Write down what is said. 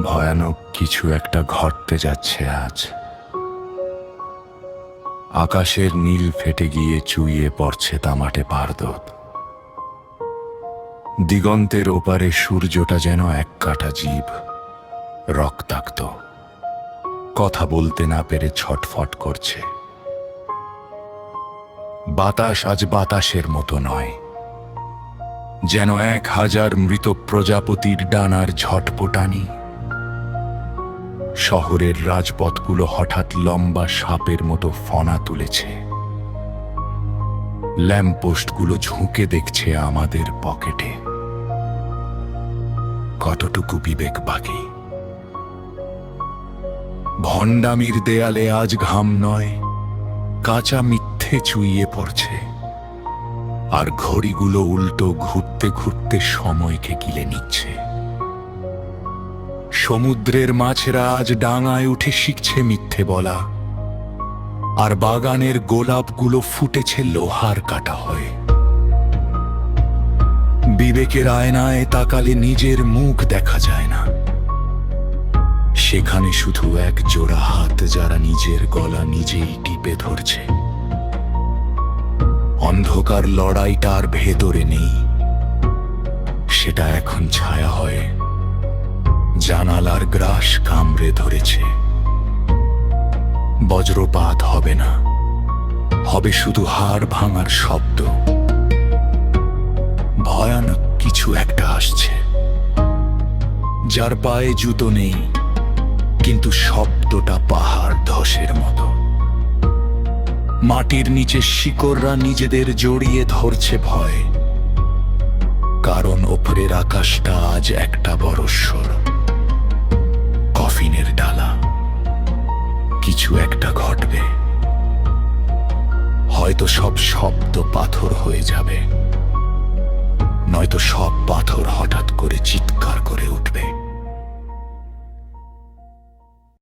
ভয়ানক কিছু একটা ঘটতে যাচ্ছে আজ। আকাশের নীল ফেটে গিয়ে চুইয়ে পড়ছে তামাটে পারদত। দিগন্তের ওপারে সূর্যটা যেন এক কাটা জীব, রক্তাক্ত, কথা বলতে না পেরে ছটফট করছে। বাতাস আজ বাতাসের মতো নয়, যেন 1000 মৃত প্রজাপতির ডানার ঝটপটানি। শহরের রাজপথগুলো হঠাৎ লম্বা সাপের মতো ফনা তুলেছে। ল্যাম্পপোস্টগুলো ঝুঁকে দেখছে আমাদের পকেটে। কতটুকু বিবেক বাকি? ভণ্ডামির দেয়ালে আজ ঘাম নয়, কাঁচা মিথ্যে চুইয়ে পড়ছে। আর ঘড়িগুলো উল্টো ঘুরতে ঘুরতে সময়কে গিলে নিচ্ছে। সমুদ্রের মাছেরা আজ ডাঙায় উঠে শিখছে মিথ্যে বলা, আর বাগানের গোলাপগুলো ফুটেছে লোহার কাটা হয়ে। বিবেকের আয়নায় তাকালে নিজের মুখ দেখা যায় না, সেখানে শুধু এক জোড়া হাত যারা নিজের গলা নিজেই টিপে ধরছে। অন্ধকার লড়াইটার ভেতরে নেই, সেটা এখন ছায়া হয়ে জানালার গ্রাস কামড়ে ধরেছে। বজ্রপাত হবে না, হবে শুধু হাড় ভাঙার শব্দ। ভয়ানক কিছু একটা আসছে, যার পায়ে জুতো নেই, কিন্তু শব্দটা পাহাড় ধসের মতো। মাটির নিচে শিকড়রা নিজেদের জড়িয়ে ধরছে ভয়, কারণ ওপরের আকাশটা আজ একটা বড় স্বর। কফিনের ডালা, কিছু একটা ঘটবে। হয়তো সব শব্দ পাথর হয়ে যাবে, নয়তো সব পাথর হঠাৎ করে চিৎকার করে উঠবে।